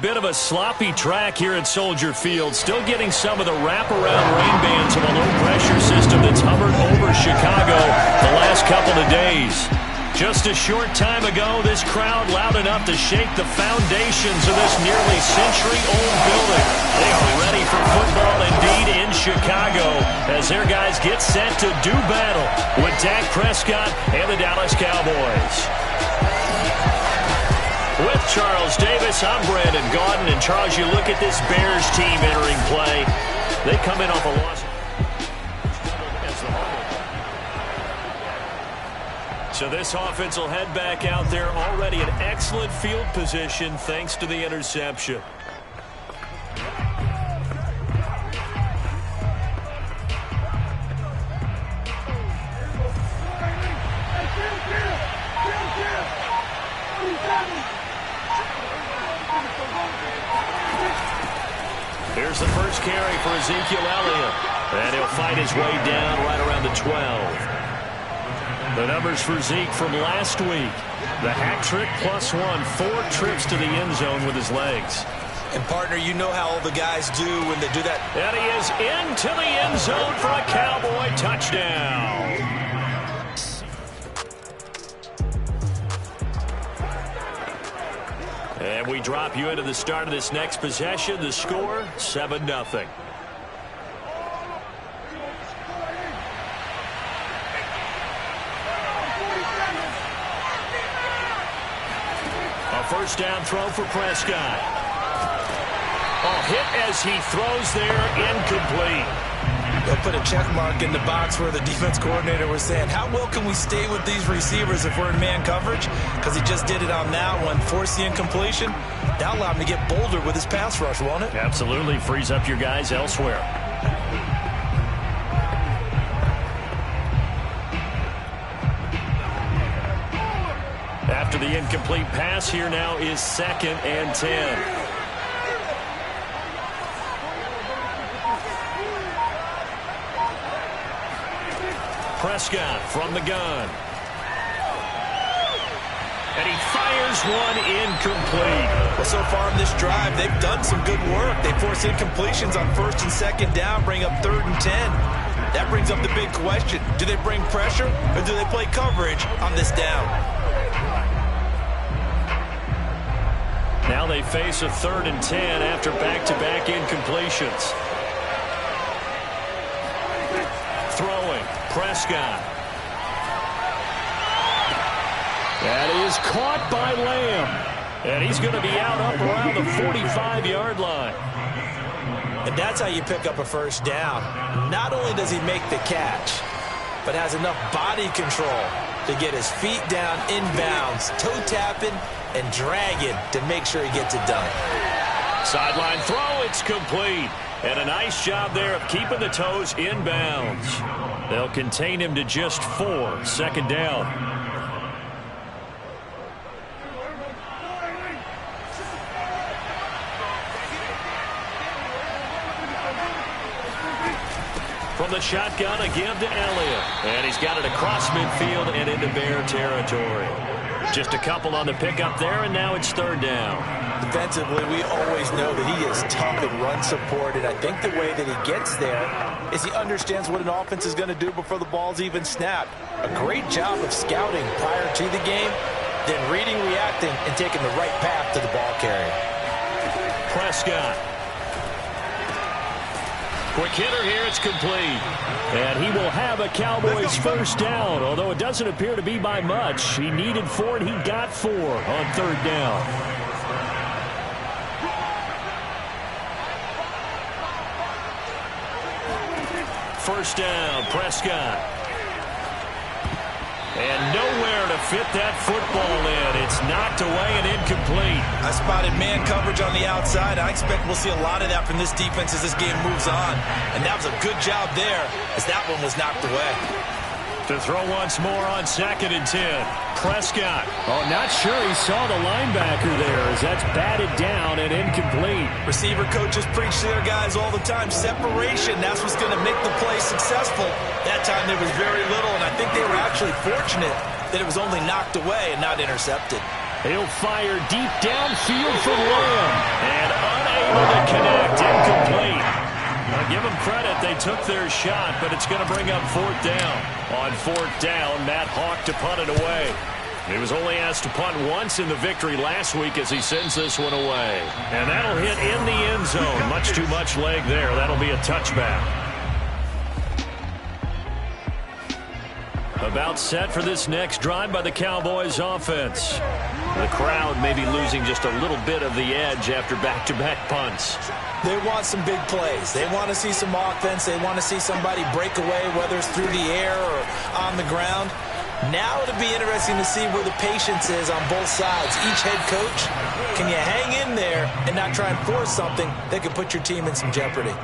Bit of a sloppy track here at Soldier Field. Still getting some of the wraparound rain bands of a low-pressure system that's hovered over Chicago the last couple of days. Just a short time ago, this crowd loud enough to shake the foundations of this nearly century-old building. They are ready for football indeed in Chicago as their guys get set to do battle with Dak Prescott and the Dallas Cowboys. With Charles Davis, I'm Brandon Gaudin. And Charles, you look at this Bears team entering play. They come in off a loss. So this offense will head back out there already in excellent field position thanks to the interception. Here's the first carry for Ezekiel Elliott. And he'll fight his way down right around the 12. The numbers for Zeke from last week. The hat trick +1, 4 trips to the end zone with his legs. And, partner, you know how all the guys do when they do that. And he is into the end zone for a Cowboy touchdown. And we drop you into the start of this next possession. The score, 7-0. A first down throw for Prescott. Hit as he throws there, incomplete. They'll put a check mark in the box where the defense coordinator was saying, how well can we stay with these receivers if we're in man coverage? Because he just did it on that one, forced the incompletion. That'll allow him to get bolder with his pass rush, won't it? Absolutely. Frees up your guys elsewhere. After the incomplete pass, here now is 2nd and 10. Prescott from the gun. And he fires one incomplete. Well, so far in this drive, they've done some good work. They force incompletions on 1st and 2nd down, bring up 3rd and 10. That brings up the big question. Do they bring pressure or do they play coverage on this down? Now they face a 3rd and 10 after back-to-back incompletions. Throwing, Prescott. That is caught by Lamb. And he's going to be out up around the 45-yard line. And that's how you pick up a first down. Not only does he make the catch, but has enough body control to get his feet down inbounds, toe tapping, and dragging to make sure he gets it done. Sideline throw, it's complete. And a nice job there of keeping the toes inbounds. They'll contain him to just 4, 2nd down. From the shotgun, a give to Elliott. And he's got it across midfield and into Bear territory. Just a couple on the pickup there, and now it's 3rd down. Defensively, we always know that he is tough in run support, and I think the way that he gets there is he understands what an offense is going to do before the ball's even snapped. A great job of scouting prior to the game, then reading, reacting, and taking the right path to the ball carrier. Prescott. Quick hitter here, it's complete. And he will have a Cowboys first down, although it doesn't appear to be by much. He needed 4, and he got 4 on 3rd down. First down, Prescott. And nowhere to fit that football in. It's knocked away and incomplete. I spotted man coverage on the outside. I expect we'll see a lot of that from this defense as this game moves on. And that was a good job there as that one was knocked away. To throw once more on 2nd and 10. Prescott. Oh, not sure he saw the linebacker there as that's batted down and incomplete. Receiver coaches preach to their guys all the time. Separation, that's what's going to make the play successful. That time there was very little, and I think they were actually fortunate that it was only knocked away and not intercepted. He'll fire deep downfield for Lamb. And unable to connect. Incomplete. Now give them credit. They took their shot, but it's going to bring up fourth down. On fourth down, Matt Hawk to punt it away. He was only asked to punt once in the victory last week as he sends this one away. And that'll hit in the end zone. Much too much leg there. That'll be a touchback. About set for this next drive by the Cowboys offense. The crowd may be losing just a little bit of the edge after back-to-back punts. They want some big plays. They want to see some offense. They want to see somebody break away, whether it's through the air or on the ground. Now it'll be interesting to see where the patience is on both sides. Each head coach, can you hang in there and not try and force something that could put your team in some jeopardy?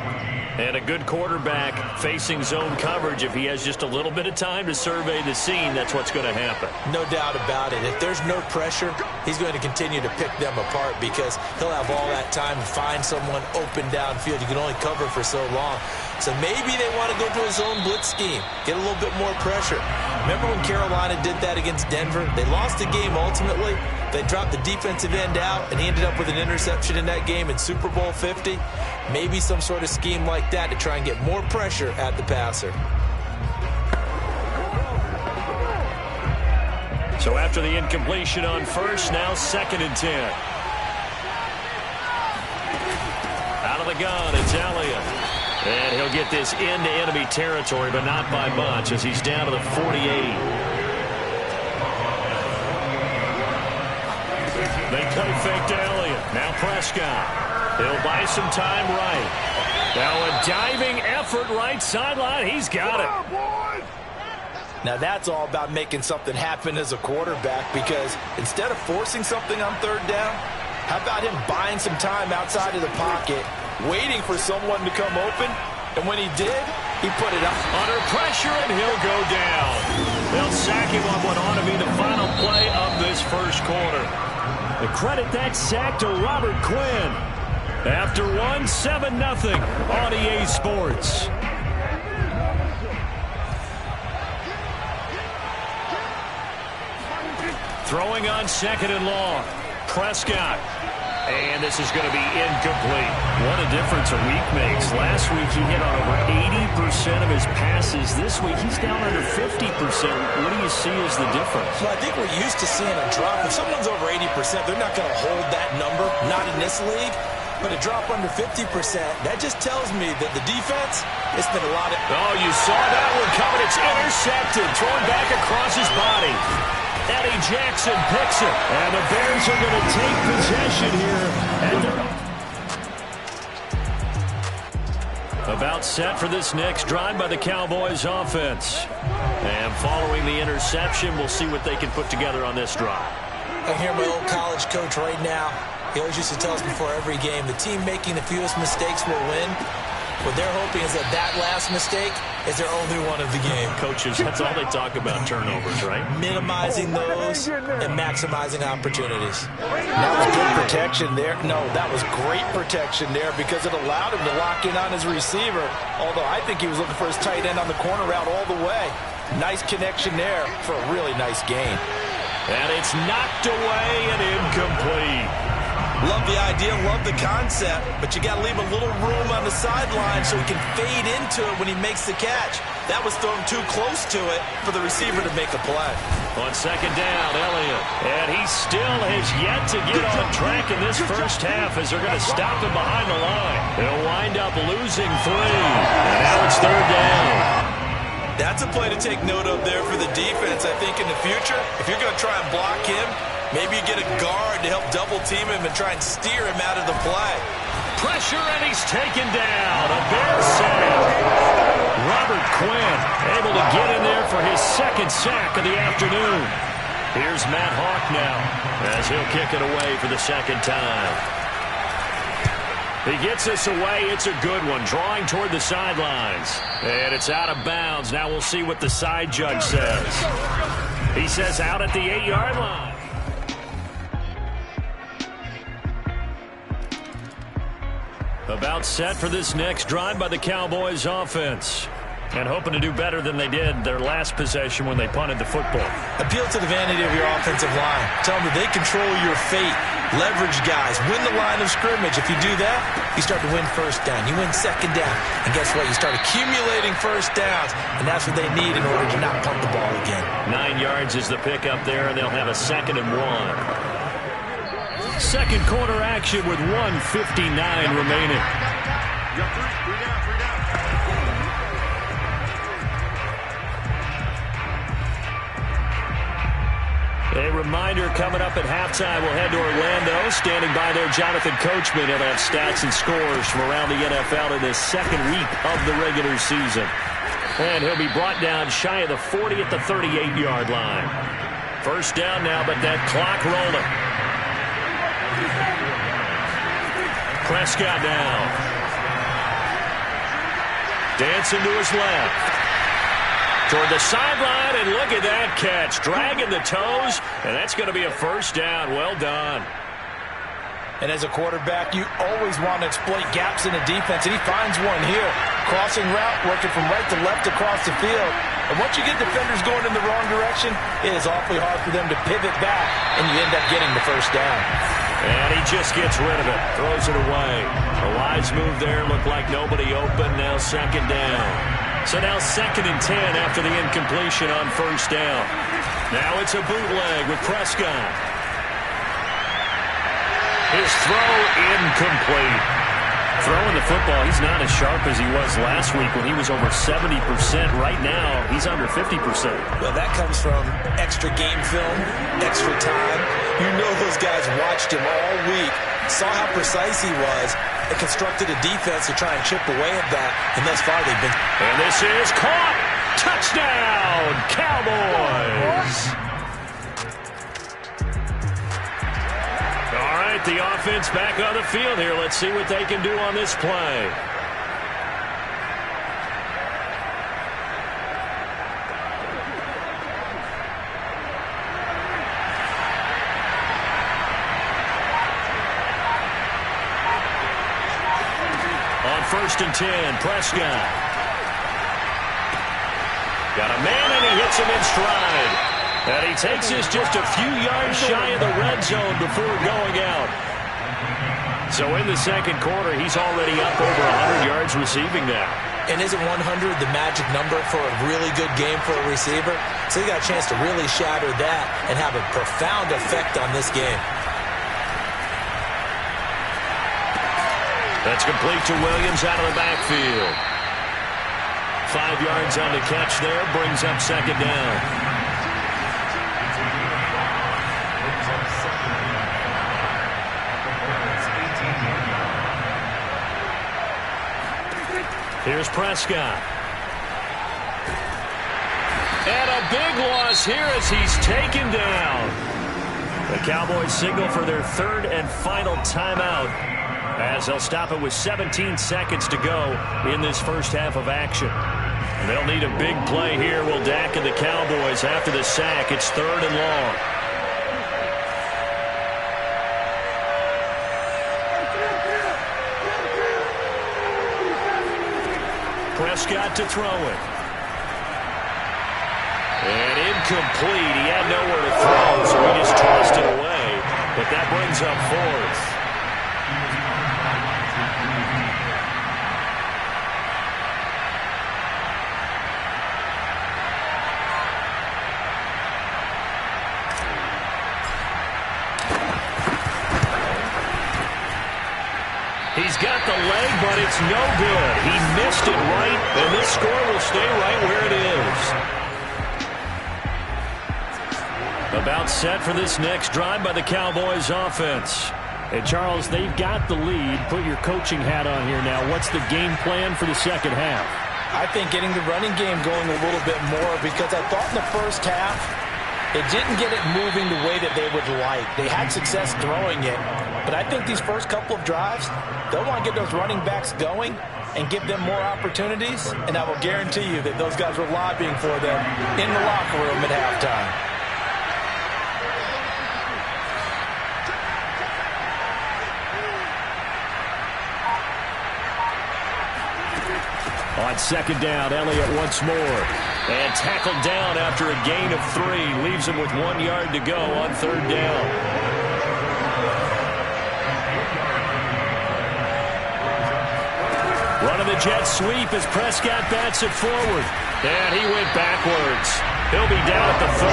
And a good quarterback facing zone coverage. If he has just a little bit of time to survey the scene, that's what's going to happen. No doubt about it. If there's no pressure, he's going to continue to pick them apart because he'll have all that time to find someone open downfield. You can only cover for so long. So maybe they want to go to a zone blitz scheme, get a little bit more pressure. Remember when Carolina did that against Denver? They lost the game ultimately. They dropped the defensive end out, and he ended up with an interception in that game in Super Bowl 50. Maybe some sort of scheme like that to try and get more pressure at the passer. So after the incompletion on first, now 2nd and 10. Out of the gun, it's Elliott. And he'll get this into enemy territory, but not by much as he's down to the 48. They play fake to Elliott. Now Prescott. He'll buy some time right. Now a diving effort right sideline. He's got it. Now that's all about making something happen as a quarterback, because instead of forcing something on third down, how about him buying some time outside of the pocket, waiting for someone to come open, and when he did, he put it up. Under pressure, and he'll go down. They'll sack him on what ought to be the final play of this first quarter. The credit that sack to Robert Quinn. After 7-0 on EA Sports. Throwing on 2nd and long. Prescott. And this is going to be incomplete. What a difference a week makes. Last week he hit on over 80% of his passes. This week he's down under 50%. What do you see as the difference? Well, I think we're used to seeing a drop. If someone's over 80%, they're not going to hold that number, not in this league. But a drop under 50%, that just tells me that the defense, it's been a lot of... Oh, you saw that one coming. It's intercepted. Thrown back across his body. Eddie Jackson picks it. And the Bears are going to take possession here. About set for this next drive by the Cowboys offense. And following the interception, we'll see what they can put together on this drive. I hear my old college coach right now. He always used to tell us before every game, the team making the fewest mistakes will win. What they're hoping is that last mistake is their only one of the game. Coaches, that's all they talk about, turnovers, right? Minimizing those and maximizing opportunities. That was good protection there. No, that was great protection there because it allowed him to lock in on his receiver, although I think he was looking for his tight end on the corner route all the way. Nice connection there for a really nice gain. And it's knocked away and incomplete. Love the idea, love the concept, but you got to leave a little room on the sideline so he can fade into it when he makes the catch. That was thrown too close to it for the receiver to make a play. On 2nd down, Elliott. And he still has yet to get on track in this first half as they're going to stop him behind the line. They'll wind up losing 3. And now it's 3rd down. That's a play to take note of there for the defense, I think, in the future. If you're going to try and block him, maybe you get a guard to help double-team him and try and steer him out of the play. Pressure, and he's taken down. A Bears sack. Robert Quinn able to get in there for his 2nd sack of the afternoon. Here's Matt Hawk now as he'll kick it away for the 2nd time. He gets this away. It's a good one. Drawing toward the sidelines. And it's out of bounds. Now we'll see what the side judge says. He says out at the 8-yard line. About set for this next drive by the Cowboys offense. And hoping to do better than they did their last possession when they punted the football. Appeal to the vanity of your offensive line. Tell them that they control your fate. Leverage guys. Win the line of scrimmage. If you do that, you start to win first down. You win second down. And guess what? You start accumulating first downs. And that's what they need in order to not punt the ball again. 9 yards is the pickup there, and they'll have a 2nd and 1. Second quarter action with 1:59 remaining. A reminder coming up at halftime, we'll head to Orlando. Standing by there, Jonathan Coachman. He'll have stats and scores from around the NFL in this second week of the regular season. And he'll be brought down shy of the 40 at the 38-yard line. First down now, but that clock rolling. Prescott now. Dancing to his left. Toward the sideline, and look at that catch. Dragging the toes, and that's going to be a first down. Well done. And as a quarterback, you always want to exploit gaps in the defense, and he finds one here. Crossing route, working from right to left across the field. And once you get defenders going in the wrong direction, it is awfully hard for them to pivot back, and you end up getting the first down. And he just gets rid of it, throws it away. A wise move there, looked like nobody open, now second down. So now 2nd and 10 after the incompletion on first down. Now it's a bootleg with Prescott. His throw incomplete. Throwing the football, he's not as sharp as he was last week when he was over 70%. Right now, he's under 50%. Well, that comes from extra game film, extra time. You know those guys watched him all week, saw how precise he was, and constructed a defense to try and chip away at that, and thus far they've been... And this is caught! Touchdown, Cowboys! All right, the offense back on the field here. Let's see what they can do on this play. On 1st and 10, Prescott. Got a man, and he hits him in stride. And he takes us just a few yards shy of the red zone before going out. So in the second quarter, he's already up over 100 yards receiving now. And isn't 100 the magic number for a really good game for a receiver? So he got a chance to really shatter that and have a profound effect on this game. That's complete to Williams out of the backfield. 5 yards on the catch there, brings up second down. Here's Prescott. And a big loss here as he's taken down. The Cowboys signal for their 3rd and final timeout, as they'll stop it with 17 seconds to go in this first half of action. They'll need a big play here, will Dak and the Cowboys after the sack. It's 3rd and long. Prescott to throw it. And incomplete. He had nowhere to throw, so he just tossed it away. But that brings up 4th. He's got the leg, but it's no good. He missed it right, and this score will stay right where it is. About set for this next drive by the Cowboys offense. And Charles, they've got the lead. Put your coaching hat on here now. What's the game plan for the second half? I think getting the running game going a little bit more, because I thought in the first half they didn't get it moving the way that they would like. They had success throwing it, but I think these first couple of drives, they'll want to get those running backs going and give them more opportunities, and I will guarantee you that those guys were lobbying for them in the locker room at halftime. On second down, Elliott once more. And tackled down after a gain of 3. Leaves him with 1 yard to go on third down. Running the jet sweep as Prescott bats it forward. And he went backwards. He'll be down at the 30.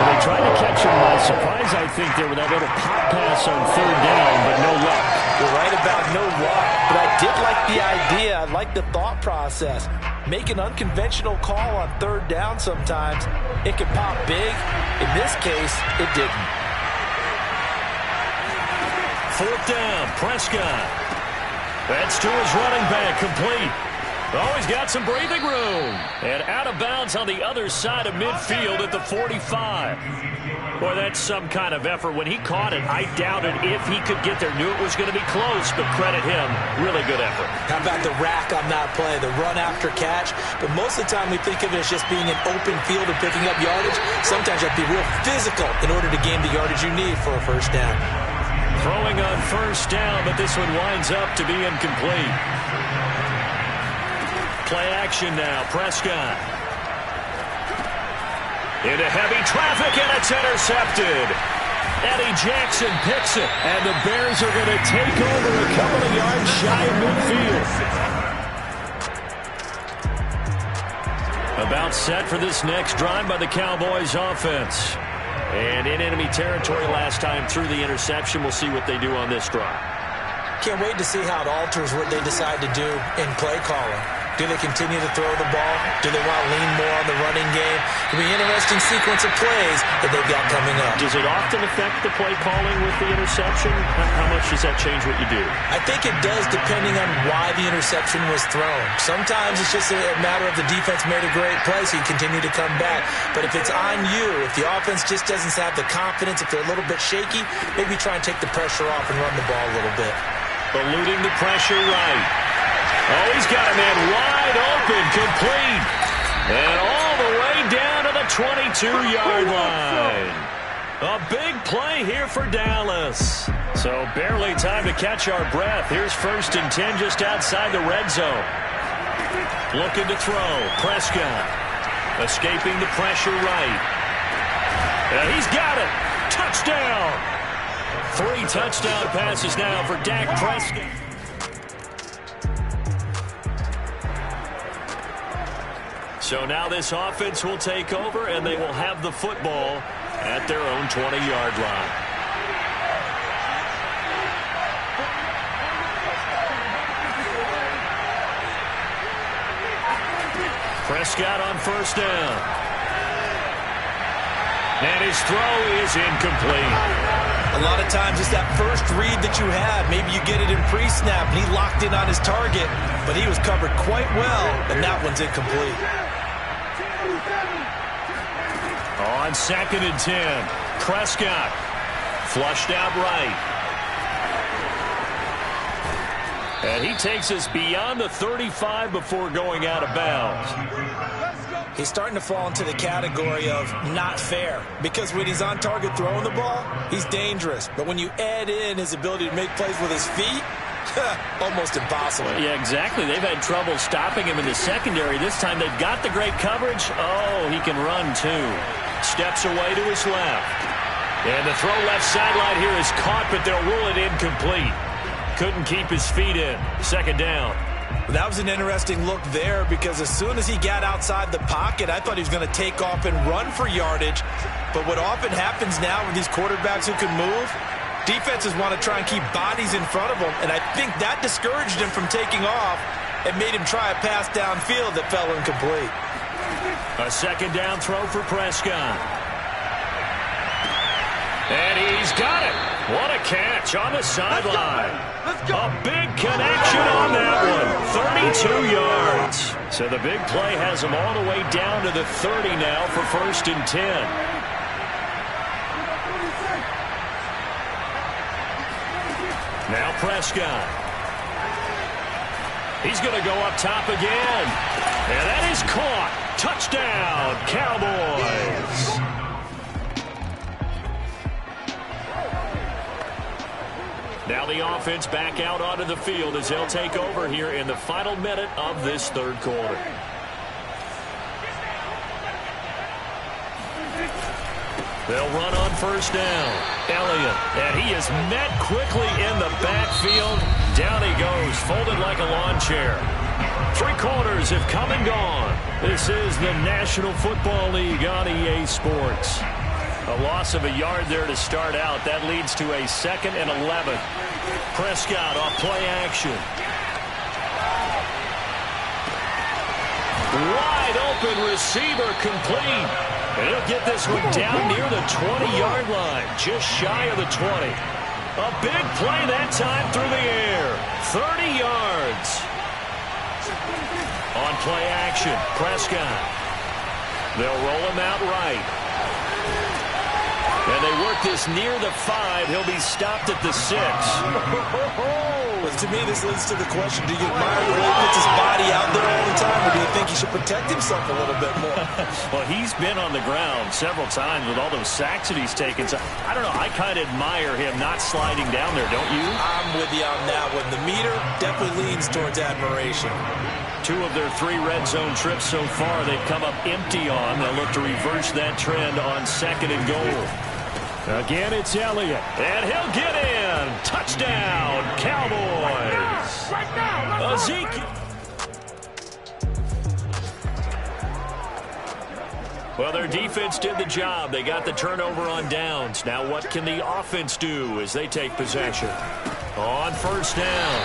Well, they tried to catch him by surprise, I think, there with that little pop pass on third down, but no luck. You're right about no luck, but I did like the idea. I like the thought process. Make an unconventional call on third down sometimes. It can pop big. In this case, it didn't. Fourth down, Prescott. That's to his running back, complete. Oh, he's got some breathing room. And out of bounds on the other side of midfield at the 45. Boy, that's some kind of effort. When he caught it, I doubted if he could get there. Knew it was going to be close, but credit him. Really good effort. How about the rack on that play, the run after catch? But most of the time we think of it as just being an open field and picking up yardage. Sometimes you have to be real physical in order to gain the yardage you need for a first down. Throwing on first down, but this one winds up to be incomplete. Play action now, Prescott. Into heavy traffic, and it's intercepted. Eddie Jackson picks it, and the Bears are going to take over a couple of yards shy of midfield. About set for this next drive by the Cowboys offense. And in enemy territory last time through the interception. We'll see what they do on this drive. Can't wait to see how it alters what they decide to do in play calling. Do they continue to throw the ball? Do they want to lean more on the running game? It'll be an interesting sequence of plays that they've got coming up. Does it often affect the play calling with the interception? How much does that change what you do? I think it does, depending on why the interception was thrown. Sometimes it's just a matter of the defense made a great play, so you continue to come back. But if it's on you, if the offense just doesn't have the confidence, if they're a little bit shaky, maybe try and take the pressure off and run the ball a little bit. Eluding the pressure right. Oh, he's got a man wide open, complete. And all the way down to the 22-yard line. A big play here for Dallas. So barely time to catch our breath. Here's 1st and 10 just outside the red zone. Looking to throw. Prescott. Escaping the pressure right. And he's got it. Touchdown. 3 touchdown passes now for Dak Prescott. So now this offense will take over, and they will have the football at their own 20-yard line. Prescott on first down. And his throw is incomplete. A lot of times it's that first read that you have. Maybe you get it in pre-snap, and he locked in on his target, but he was covered quite well, and that one's incomplete. On 2nd and 10, Prescott flushed out right. And he takes us beyond the 35 before going out of bounds. He's starting to fall into the category of not fair, because when he's on target throwing the ball, he's dangerous. But when you add in his ability to make plays with his feet, almost impossible. Yeah, exactly. They've had trouble stopping him in the secondary. This time they've got the great coverage. Oh, he can run too. Steps away to his left. And the throw left sideline here is caught, but they'll rule it incomplete. Couldn't keep his feet in. 2nd down. That was an interesting look there, because as soon as he got outside the pocket, I thought he was going to take off and run for yardage. But what often happens now with these quarterbacks who can move, defenses want to try and keep bodies in front of them, and I think that discouraged him from taking off and made him try a pass downfield that fell incomplete. A 2nd down throw for Prescott. And he's got it. What a catch on the sideline. A big connection on that one. 32 yards. So the big play has him all the way down to the 30 now for 1st and 10. Now Prescott. He's going to go up top again. And that is caught. Touchdown, Cowboys. Now the offense back out onto the field as they'll take over here in the final minute of this third quarter. They'll run on first down. Elliott, and he is met quickly in the backfield. Down he goes, folded like a lawn chair. 3 quarters have come and gone. This is the National Football League on EA Sports. A loss of a yard there to start out. That leads to a 2nd and 11. Prescott off play action. Wide open receiver complete. And he'll get this one down near the 20-yard line, just shy of the 20. A big play that time through the air. 30 yards. On play action, Prescott. They'll roll him out right. And they work this near the 5. He'll be stopped at the 6. But to me, this leads to the question, do you admire the way he puts his body out there all the time, or do you think he should protect himself a little bit more? Well, he's been on the ground several times with all those sacks that he's taken. So, I don't know, I kind of admire him not sliding down there, don't you? I'm with you on that one. The meter definitely leans towards admiration. 2 of their 3 red zone trips so far, they've come up empty on. They'll look to reverse that trend on 2nd and goal. Again, it's Elliott, and he'll get in. Touchdown, Cowboys. Right now, Ezekiel. Well, their defense did the job. They got the turnover on downs. Now what can the offense do as they take possession? On first down,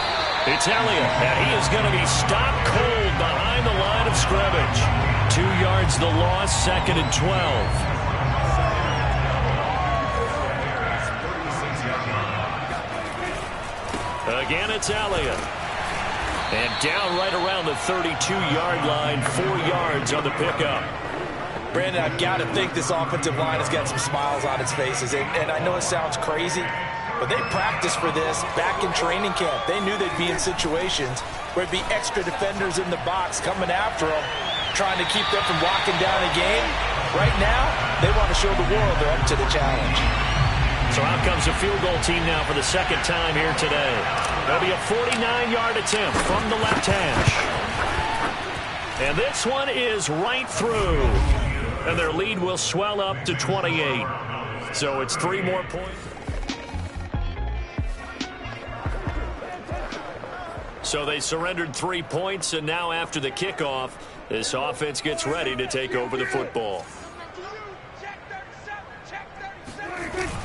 it's Elliott, and he is going to be stopped cold behind the line of scrimmage. 2 yards the loss, 2nd and 12. Again, it's Elliott. And down right around the 32-yard line, 4 yards on the pickup. Brandon, I've got to think this offensive line has got some smiles on its faces. And I know it sounds crazy, but they practiced for this back in training camp. They knew they'd be in situations where there'd be extra defenders in the box coming after them, trying to keep them from locking down a game. Right now, they want to show the world they're up to the challenge. So out comes a field goal team now for the 2nd time here today. There'll be a 49-yard attempt from the left hash. And this one is right through. And their lead will swell up to 28. So it's 3 more points. So they surrendered 3 points, and now after the kickoff, this offense gets ready to take over the football.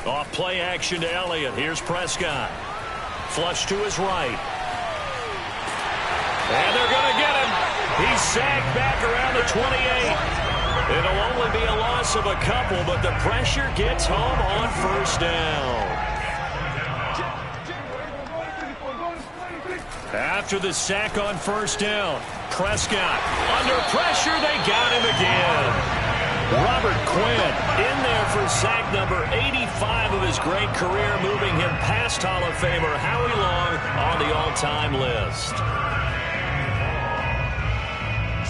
Off play action to Elliott. Here's Prescott. Flush to his right. And they're going to get him. He's sagged back around the 28. It'll only be a loss of a couple, but the pressure gets home on first down. After the sack on first down, Prescott under pressure. They got him again. Robert Quinn in there for sack number 85 of his great career, moving him past Hall of Famer Howie Long on the all-time list.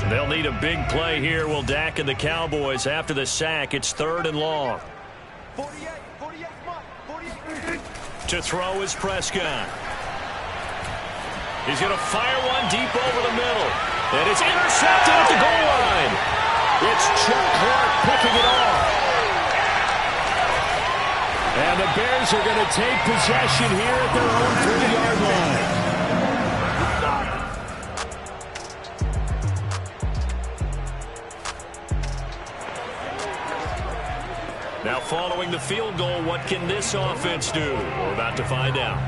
They'll need a big play here, will Dak and the Cowboys. After the sack, it's 3rd and long. 48, To throw is Prescott. He's going to fire one deep over the middle. And it's intercepted at the goal line. It's Chuck Clark picking it off. And the Bears are going to take possession here at their own 3-yard line. Now following the field goal, what can this offense do? We're about to find out.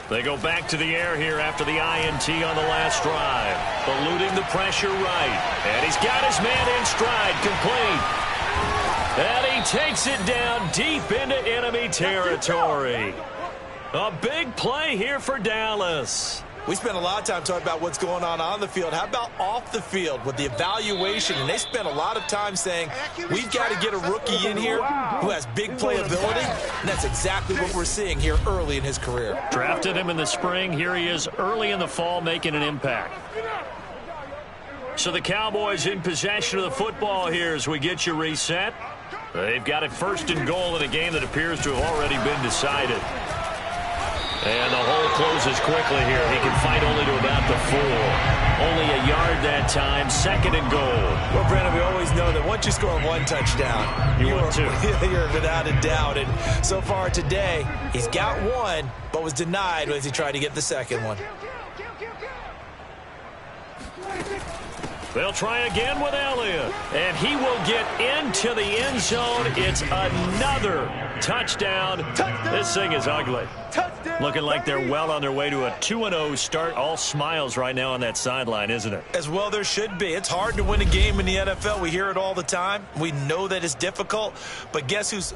They go back to the air here after the INT on the last drive. Eluding the pressure right. And he's got his man in stride, complete. And he takes it down deep into enemy territory. A big play here for Dallas. We spent a lot of time talking about what's going on the field. How about off the field with the evaluation? And they spent a lot of time saying, we've got to get a rookie in here who has big playability. And that's exactly what we're seeing here early in his career. Drafted him in the spring. Here he is early in the fall making an impact. So the Cowboys in possession of the football here as we get you reset. They've got it first and goal in a game that appears to have already been decided. And the hole closes quickly here. He can fight only to about the 4. Only a yard that time. Second and goal. Well, Brandon, we always know that once you score one touchdown, you're without a doubt. And so far today, he's got one, but was denied as he tried to get the second one. They'll try again with Elliott. And he will get into the end zone. It's another touchdown. This thing is ugly. Looking like they're well on their way to a 2-0 start. All smiles right now on that sideline, isn't it? As well there should be. It's hard to win a game in the NFL. We hear it all the time. We know that it's difficult. But guess who's...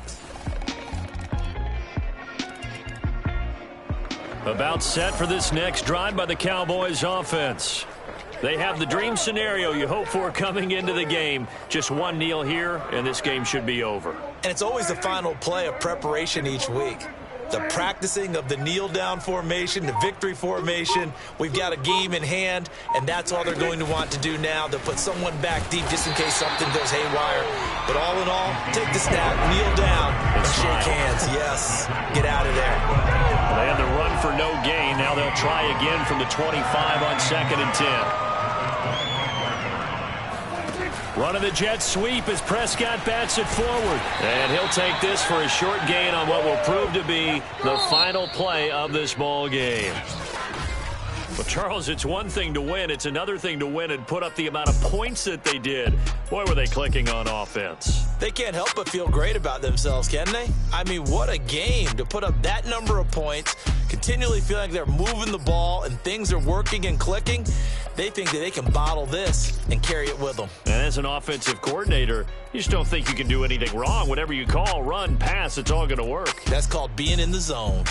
About set for this next drive by the Cowboys offense. They have the dream scenario you hope for coming into the game. Just one kneel here, and this game should be over. And it's always the final play of preparation each week. The practicing of the kneel-down formation, the victory formation. We've got a game in hand, and that's all they're going to want to do now. They'll put someone back deep just in case something goes haywire. But all in all, take the snap, kneel down, and shake hands. Yes, get out of there. They had the run for no gain. Now they'll try again from the 25 on 2nd and 10. Running the jet sweep as Prescott bats it forward. And he'll take this for a short gain on what will prove to be the final play of this ball game. Well, Charles, it's one thing to win. It's another thing to win and put up the amount of points that they did. Boy, were they clicking on offense. They can't help but feel great about themselves, can they? I mean, what a game to put up that number of points, continually feeling like they're moving the ball and things are working and clicking. They think that they can bottle this and carry it with them. And as an offensive coordinator, you just don't think you can do anything wrong. Whatever you call, run, pass, it's all going to work. That's called being in the zone.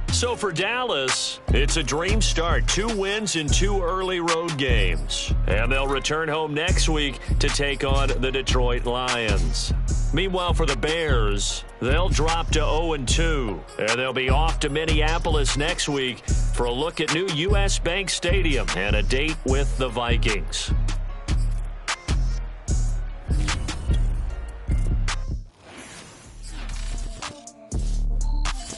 So for Dallas, it's a dream start. 2 wins in 2 early road games. And they'll return home next week to take on the Detroit Lions. Meanwhile, for the Bears, they'll drop to 0-2. And they'll be off to Minneapolis next week for a look at new U.S. Bank Stadium and a date with the Vikings.